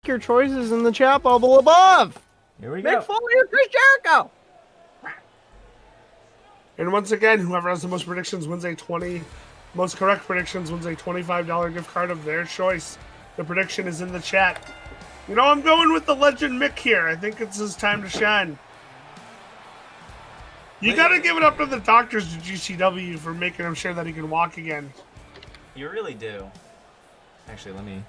your choices in the chat bubble above. Here we go. Mick Foley or Chris Jericho. And once again, whoever has the most predictions wins most correct predictions wins a $25 gift card of their choice. The prediction is in the chat. You know, I'm going with the legend Mick here. I think it's his time to shine. You got to give it up to the doctors at GCW for making him sure that he can walk again. You really do. Actually, let me...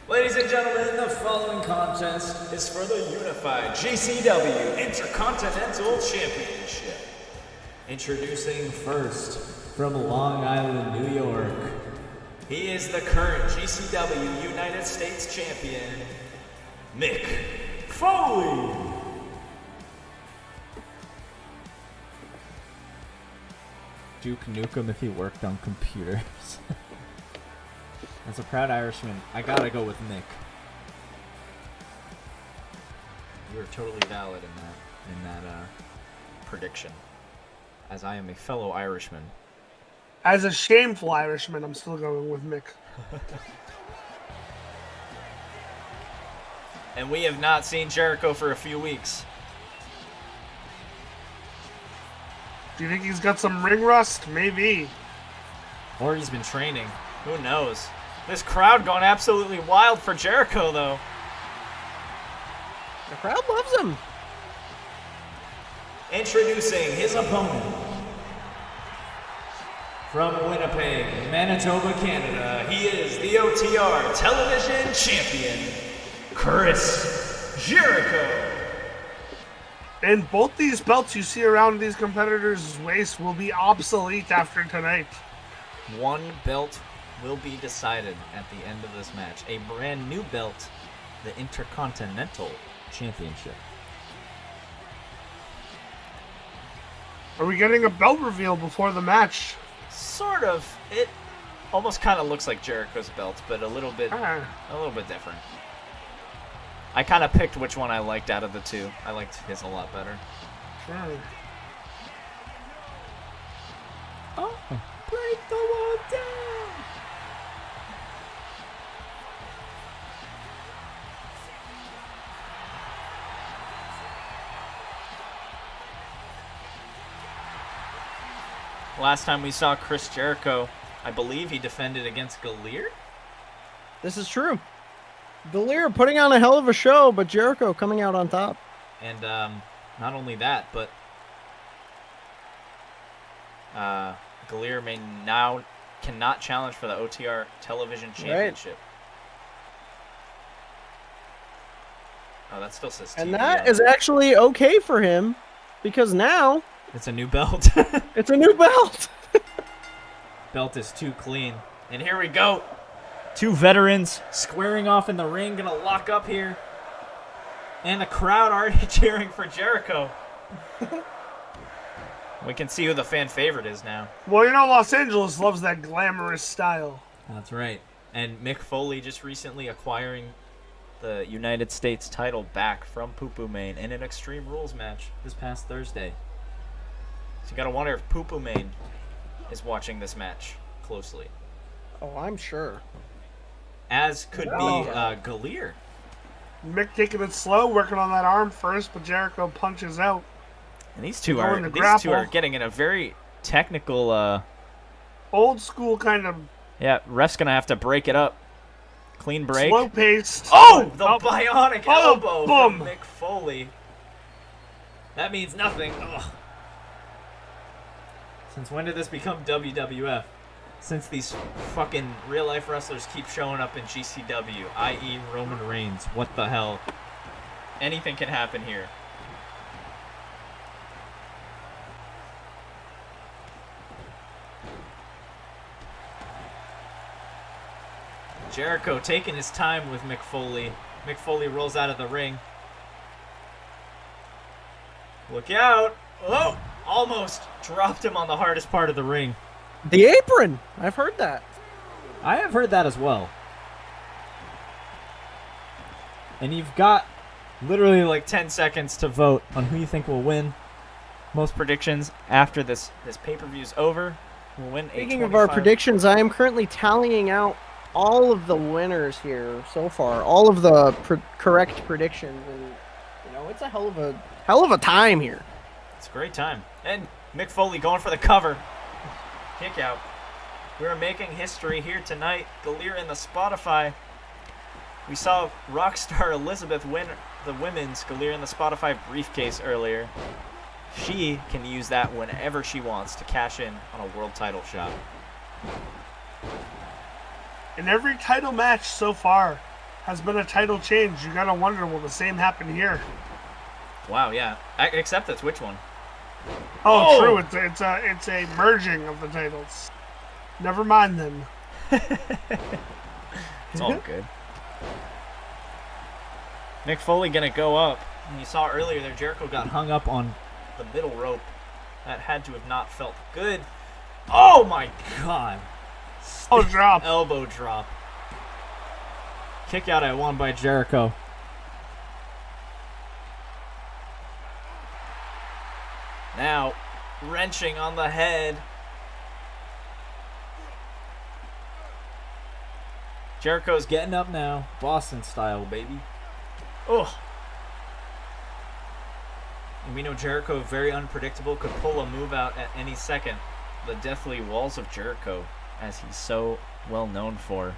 Ladies and gentlemen, the following contest is for the unified GCW Intercontinental Championship. Introducing first, from Long Island, New York, he is the current GCW United States Champion, Mick Foley. Duke Nukem if he worked on computers. As a proud Irishman, I gotta go with Mick. You are totally valid in that prediction. As I am a fellow Irishman. As a shameful Irishman, I'm still going with Mick. And we have not seen Jericho for a few weeks. Do you think he's got some ring rust? Maybe. Or he's been training. Who knows? This crowd going absolutely wild for Jericho, though. The crowd loves him. Introducing his opponent. From Winnipeg, Manitoba, Canada, he is the OTR Television Champion, Chris Jericho. And both these belts you see around these competitors' waist will be obsolete after tonight. One belt will be decided at the end of this match. A brand new belt, the Intercontinental Championship. Are we getting a belt reveal before the match? Sort of. It almost kind of looks like Jericho's belt, but a little bit different. I kind of picked which one I liked out of the two. I liked his a lot better. Sure. Oh, break the wall down! Last time we saw Chris Jericho, I believe he defended against Galeer? This is true. Galeer putting on a hell of a show, but Jericho coming out on top. And not only that, but Galeer cannot challenge for the OTR Television Championship. Right. Oh, that still says TV. And that is actually okay for him, because now... It's a new belt. It's a new belt. Belt is too clean. And here we go. Two veterans squaring off in the ring, gonna lock up here. And the crowd already cheering for Jericho. We can see who the fan favorite is now. Well, you know, Los Angeles loves that glamorous style. That's right. And Mick Foley just recently acquiring the United States title back from Poo Poo Main in an Extreme Rules match this past Thursday. So you gotta wonder if Poo Poo Main is watching this match closely. Oh, I'm sure. As could be Galeer. Mick taking it slow, working on that arm first, but Jericho punches out. And these two are getting in a very technical old school kind of... Yeah, ref's gonna have to break it up. Clean break. Slow paced. Oh! The bionic elbow boom. from Mick Foley. That means nothing. Ugh. Since when did this become WWF? Since these fucking real-life wrestlers keep showing up in GCW, i.e. Roman Reigns. What the hell? Anything can happen here. Jericho taking his time with Mick Foley. Mick Foley rolls out of the ring. Look out! Oh! Almost dropped him on the hardest part of the ring. The apron! I've heard that. I have heard that as well. And you've got literally like 10 seconds to vote on who you think will win. Most predictions after this pay-per-view is over will win. Speaking of our predictions, I am currently tallying out all of the winners here so far, all of the correct predictions, and it's a hell of a time here. It's a great time. And Mick Foley going for the cover. Kick out. We're making history here tonight. Galeer in the Spotify. We saw Rockstar Elizabeth win the women's Galeer in the Spotify briefcase earlier. She can use that whenever she wants to cash in on a world title shot. And every title match so far has been a title change. You gotta wonder, will the same happen here? Wow, yeah. Except that's which one? Oh, true. It's a merging of the titles. Never mind then. It's all good. Mick Foley gonna go up. And you saw earlier there, Jericho got hung up on the middle rope. That had to have not felt good. Oh my God! Oh, drop. Elbow drop. Kick out at one by Jericho. Now, wrenching on the head. Jericho's getting up now. Boston style, baby. Oh. And we know Jericho, very unpredictable, could pull a move out at any second. The deathly walls of Jericho, as he's so well known for.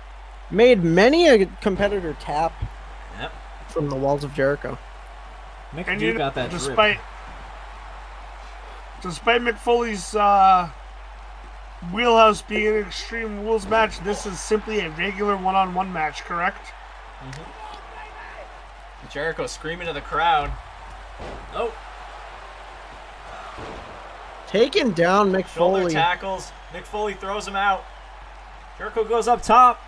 Made many a competitor tap Yep. from the walls of Jericho. Mick And do got that despite Mick Foley's wheelhouse being an Extreme Rules match, this is simply a regular one-on-one match, correct? Mm-hmm. Jericho screaming to the crowd. Oh. Taking down Mick Shoulder Foley. tackles. Mick Foley throws him out. Jericho goes up top.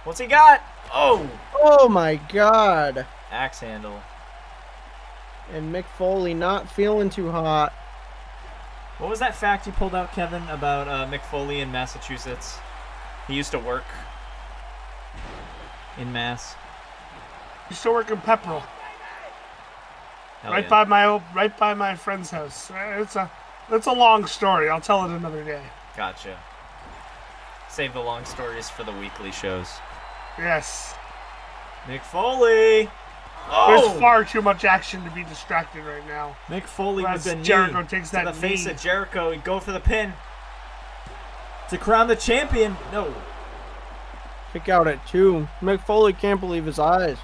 What's he got? Oh. Oh my God. Axe handle. And Mick Foley not feeling too hot. What was that fact you pulled out, Kevin, about Mick Foley in Massachusetts? He used to work in Mass. He used to work in Pepperell, Hell right yeah. by my friend's house. It's a long story. I'll tell it another day. Gotcha. Save the long stories for the weekly shows. Yes. Mick Foley. There's Oh! far too much action to be distracted right now. Mick Foley with As the Jericho knee takes to that the face knee. of Jericho. He'd go for the pin. To crown the champion. No. Kick out at 2. Mick Foley can't believe his eyes.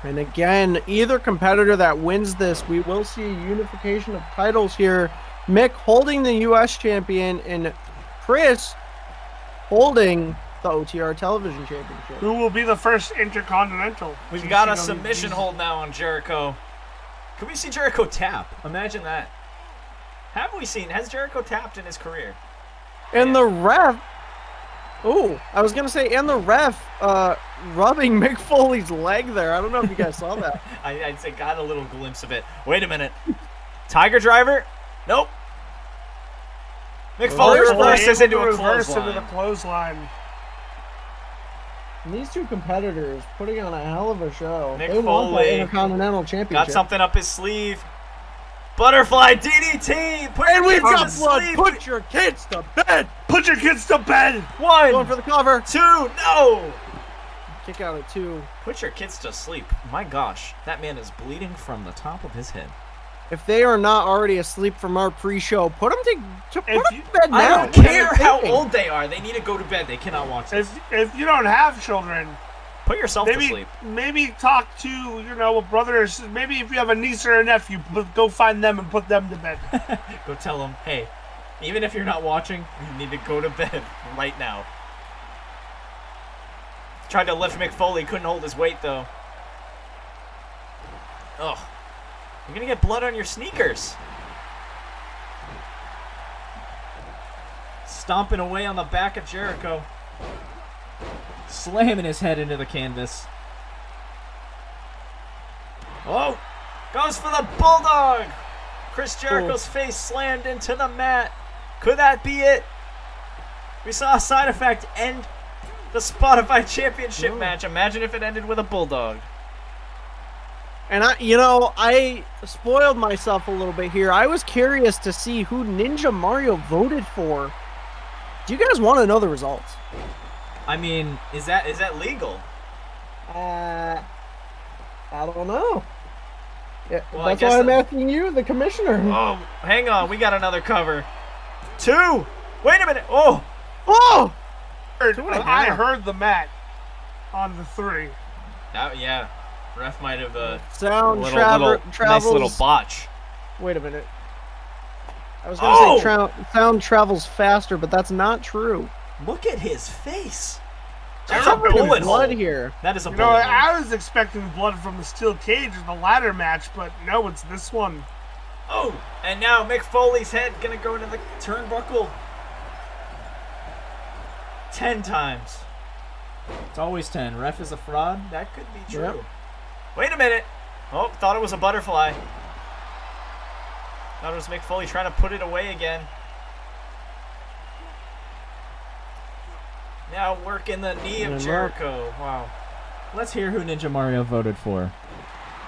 And again, either competitor that wins this, we will see a unification of titles here. Mick holding the U.S. champion and Chris holding the OTR Television Championship. Who will be the first Intercontinental? We've got a GCW. submission hold now on Jericho. Can we see Jericho tap? Imagine that. Has Jericho tapped in his career? And the ref, I was going to say, and the ref rubbing Mick Foley's leg there. I don't know if you guys saw that. I'd say got a little glimpse of it. Wait a minute. Tiger driver? Nope. Mick Foley reverses into a clothesline. And these two competitors putting on a hell of a show. Mick They want the Foley Intercontinental Championship. got something up his sleeve. Butterfly DDT. Put And your we've kids got to blood. sleep. Put your kids to bed. Put your kids to bed. 1, Going for the cover. 2, no. Kick out at 2. Put your kids to sleep. My gosh, that man is bleeding from the top of his head. If they are not already asleep from our pre-show, put them to bed now. I don't care how old they are. They need to go to bed. They cannot watch this. If you don't have children, Put yourself to sleep. Maybe talk to, a brother or sister. Maybe if you have a niece or a nephew, go find them and put them to bed. Go tell them, hey, even if you're not watching, you need to go to bed right now. Tried to lift Mick Foley, couldn't hold his weight though. Ugh. You're gonna get blood on your sneakers. Stomping away on the back of Jericho. Slamming his head into the canvas. Oh! Goes for the Bulldog! Chris Jericho's face slammed into the mat. Could that be it? We saw a side effect end the Spotify Championship match. Imagine if it ended with a Bulldog. And I spoiled myself a little bit here. I was curious to see who Ninja Mario voted for. Do you guys want to know the results? I mean, is that legal? I don't know. Yeah, Well, that's why I'm asking you, the commissioner. Oh, hang on. We got another cover. 2. Wait a minute. Oh. Oh! I heard the mat on the 3. Yeah. Ref might have sound travels. Nice little botch. Wait a minute. I was going to say sound travels faster, but that's not true. Look at his face. There's There's a bullet blood hole. here. That is a bullet hole. I was expecting blood from the steel cage in the ladder match, but no, it's this one. Oh, and now Mick Foley's head gonna go into the turnbuckle 10 times. It's always 10. Ref is a fraud. That could be true. Yep. Wait a minute. Oh, thought it was a butterfly. Thought it was Mick Foley trying to put it away again. Now working the knee of Jericho. Wow. Let's hear who Ninja Mario voted for.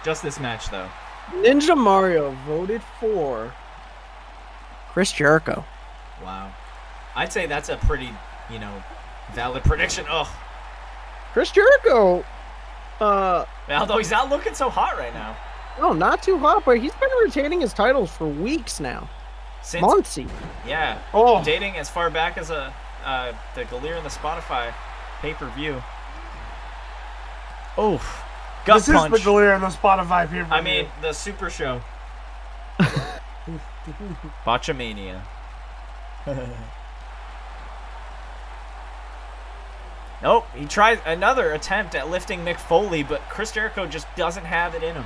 Just this match, though. Ninja Mario voted for Chris Jericho. Wow. I'd say that's a pretty, valid prediction. Oh. Chris Jericho, Although he's not looking so hot right now. no, not too hot, but he's been retaining his titles for weeks now. Since, Months. yeah. Oh. Dating as far back as the Galeer and the Spotify pay-per-view. Oof. Gut This punch. is the Galeer and the Spotify pay-per-view. I mean, the Super Show. Botchamania. Nope, he tries another attempt at lifting Mick Foley, but Chris Jericho just doesn't have it in him.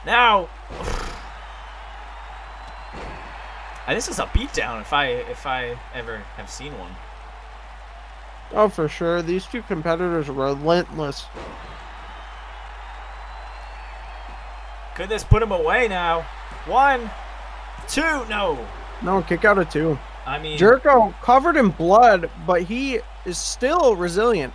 Now, this is a beatdown if I ever have seen one. Oh, for sure. These two competitors are relentless. Could this put him away now? 1, 2, no. No, kick out of 2. I mean, Jericho covered in blood, but he is still resilient.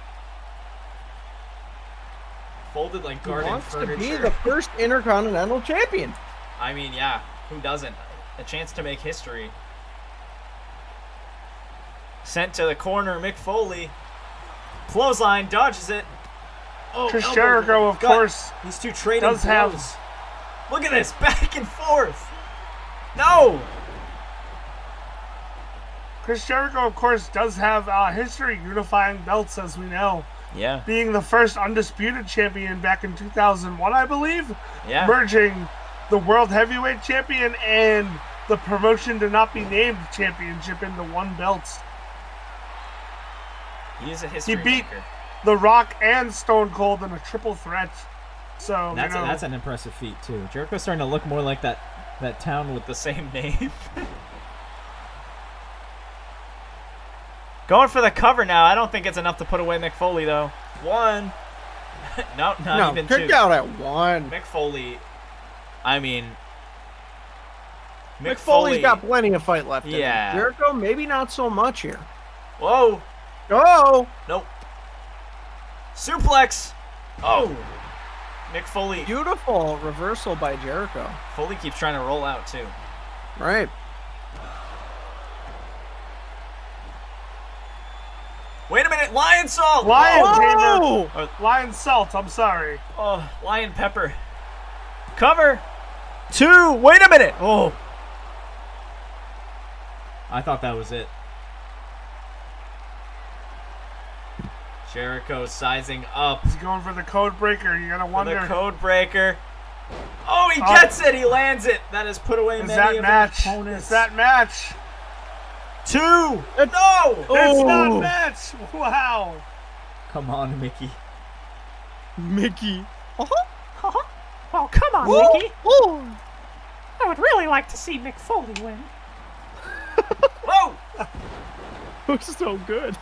folded like He garden wants furniture. to be the first Intercontinental Champion. I mean, yeah, who doesn't? A chance to make history. Sent to the corner, Mick Foley. Clothesline, dodges it. Oh, Chris elbow Jericho, of gut. course, These two trading does have- blows. Look at this, back and forth. No. Chris Jericho, of course, does have history unifying belts, as we know. Yeah. Being the first undisputed champion back in 2001, I believe. Yeah. Merging the World Heavyweight Champion and the promotion to not be named championship into one belt. He is a history beat maker. The Rock and Stone Cold in a triple threat. So, That's an impressive feat, too. Jericho's starting to look more like that town with the same name. Going for the cover now. I don't think it's enough to put away Mick Foley, though. 1. No, not even 2. Kicked out at 1. Mick Foley. I mean, Mick Foley's got plenty of fight left in him. Yeah. Jericho, maybe not so much here. Whoa. Oh! Nope. Suplex. Oh. Mick Foley. Beautiful reversal by Jericho. Foley keeps trying to roll out, too. Right. Wait a minute. Lion Salt. Lion Oh! Tamer. Lion Salt, I'm sorry. Oh, Lion Pepper. Cover. 2. Wait a minute. Oh. I thought that was it. Jericho sizing up. He's going for the code breaker. You gotta For wonder. the code breaker. Oh, he gets it. He lands it. That has put away Is many that of match? his opponents. Is that match? 2. No. It's Oh. not match. Wow. Come on, Mickey. Mickey. Well, come on, Oh, Mickey. oh. I would really like to see Mick Foley win. Whoa. Looks so good.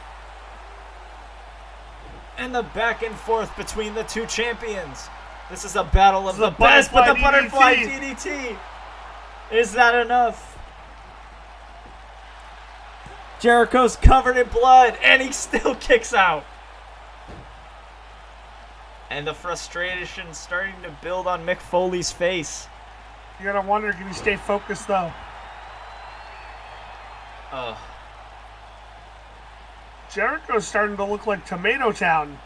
And the back and forth between the two champions. This is a battle of This the is a best, but the butterfly butterfly DDT. Is that enough? Jericho's covered in blood, and he still kicks out. And the frustration starting to build on Mick Foley's face. You gotta wonder, can he stay focused though? Jericho's starting to look like Tomato Town.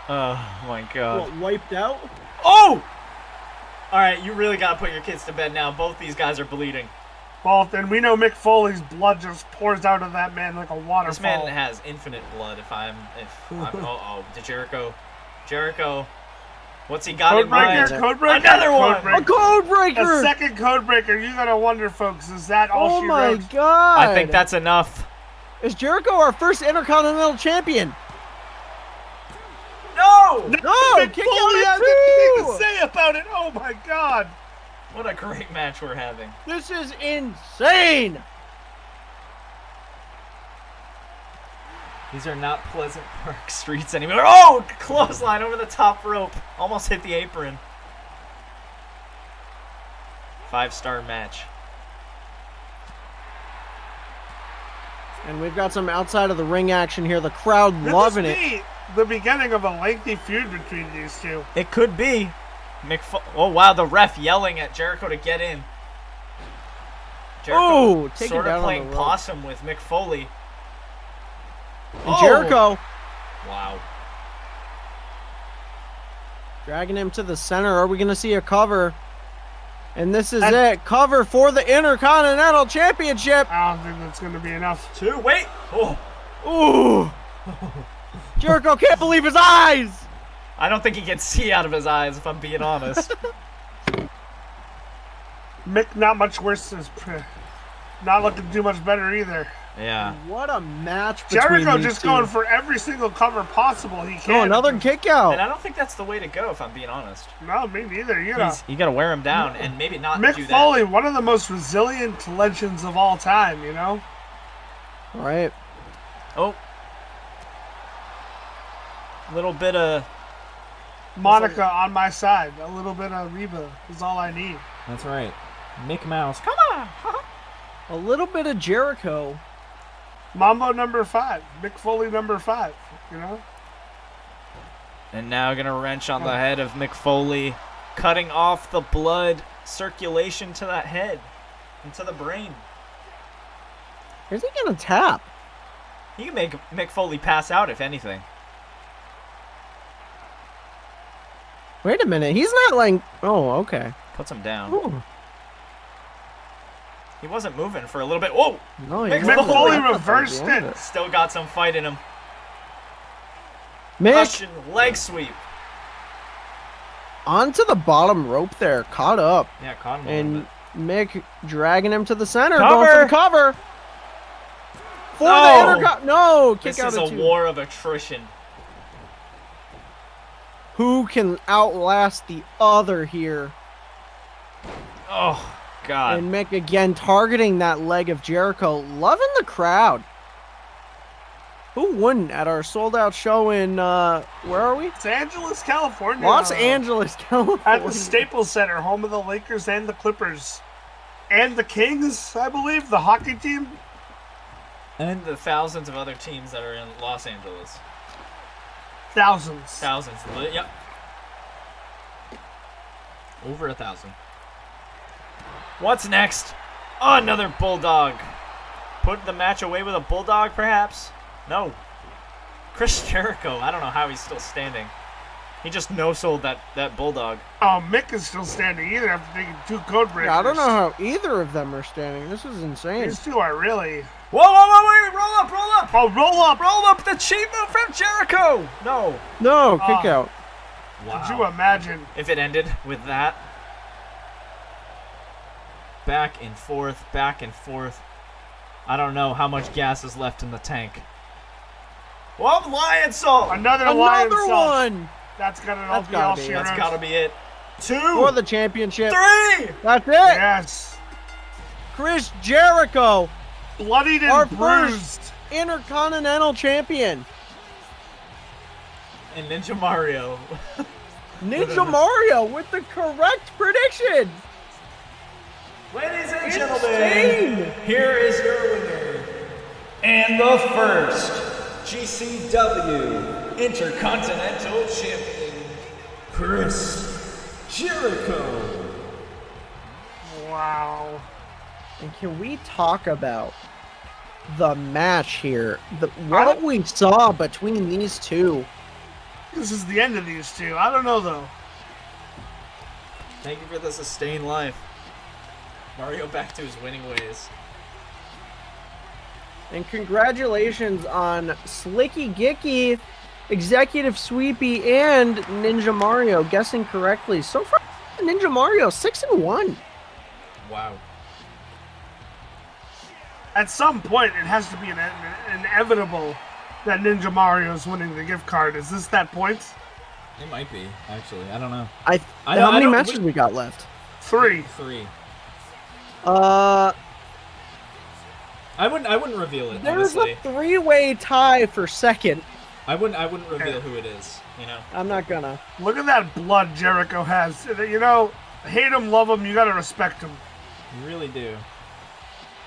Oh my god. What, wiped out? Oh! Alright, you really gotta put your kids to bed now. Both these guys are bleeding. Both, and we know Mick Foley's blood just pours out of that man like a waterfall. This man has infinite blood to Jericho. What's he got in mind? Code breaker. Another one! A code breaker! A second code breaker. You gotta wonder, folks, is that all she my wrote? god! I think that's enough. Is Jericho our first Intercontinental Champion? No! No! Mick Kick Foley out has at anything to say about it. Oh my god! What a great match we're having. This is insane! These are not Pleasant Park streets anymore. Oh! Clothesline over the top rope. Almost hit the apron. 5-star match. And we've got some outside of the ring action here. The crowd loving it. The beginning of a lengthy feud between these two. It could be. Oh, wow. The ref yelling at Jericho to get in. Jericho Take sort it down of on playing the rope. possum with Mick Foley. And Jericho Wow. dragging him to the center. Are we going to see a cover? And this is it. Cover for the Intercontinental Championship. I don't think that's going to be enough. 2. Wait. Oh. Ooh. Jericho can't believe his eyes. I don't think he can see out of his eyes, if I'm being honest. Mick, not much worse. Not looking too much better either. Yeah. What a match between Jericho these just two. going for every single cover possible he can. Oh, another kick out. And I don't think that's the way to go, if I'm being honest. No, me neither. You know, You got to wear him down and maybe not Mick do that. Foley, one of the most resilient legends of all time. You know. All right. Oh. Little bit of... Monica on my side. A little bit of Reba is all I need. That's right. Mick Mouse. Come on. A little bit of Jericho. Mambo number 5. Mick Foley number 5. You know. And now going to wrench on the head of Mick Foley, cutting off the blood circulation to that head and to the brain. Is he going to tap? He can make Mick Foley pass out, if anything. Wait a minute. He's not like... Oh, okay. Puts him down. Ooh. He wasn't moving for a little bit. Whoa! No, Mick Mick Foley Foley That's reversed the end of it. Still got some fight in him. Mick Russian leg sweep. onto the bottom rope there. Caught up. Yeah, caught him a little And bit. Mick dragging him to the center. Cover. Going for the cover. For No. the Intercon... No! Kick This out is of a 2. war of attrition. Who can outlast the other here? Oh, God. And Mick again targeting that leg of Jericho. Loving the crowd. Who wouldn't at our sold-out show in, where are we? Los Angeles, California. Los Angeles, California. At the Staples Center, home of the Lakers and the Clippers. And the Kings, I believe, the hockey team. And the thousands of other teams that are in Los Angeles. Thousands. Thousands. Yep. Over 1,000. What's next? Oh, another bulldog. Put the match away with a bulldog, perhaps? No. Chris Jericho. I don't know how he's still standing. He just no-sold that bulldog. Oh, Mick is still standing either after taking 2 code breakers. Yeah, I don't know how either of them are standing. This is insane. These 2 are really... Whoa, whoa, whoa, wait, roll up, roll up! Oh, roll up! Roll up the cheap move from Jericho! No. No, kick out. Could you imagine? If it ended with that. Back and forth, back and forth. I don't know how much gas is left in the tank. Whoa, lion salt! Another lion Another salt. one That's gonna That's be all gotta be. she That's wrote. gotta be it. 2, for the championship. 3! That's it. Yes. Chris Jericho, Bloodied our and bruised. first Intercontinental Champion. And Ninja Mario. Ninja Mario with the correct prediction. Ladies and Insane. gentlemen, here is your winner. And the first GCW Intercontinental Champion, Chris Jericho. Wow. And can we talk about the match here? What we saw between these two. This is the end of these two. I don't know, though. Thank you for the sustained life. Mario back to his winning ways. And congratulations on Slicky Gicky, Executive Sweepy, and Ninja Mario guessing correctly. So far, Ninja Mario 6-1. Wow. At some point, it has to be inevitable that Ninja Mario's winning the gift card. Is this that point? It might be, actually. I don't know. How many matches we got left? 3. 3. Uh, I wouldn't reveal it, there's honestly. a 3-way tie for second. I wouldn't reveal who it is, you know? I'm not gonna. Look at that blood Jericho has. You know, hate him, love him, you gotta respect him. You really do.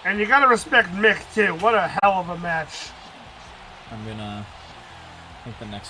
And you gotta respect Mick, too. What a hell of a match. I'm gonna... I think the next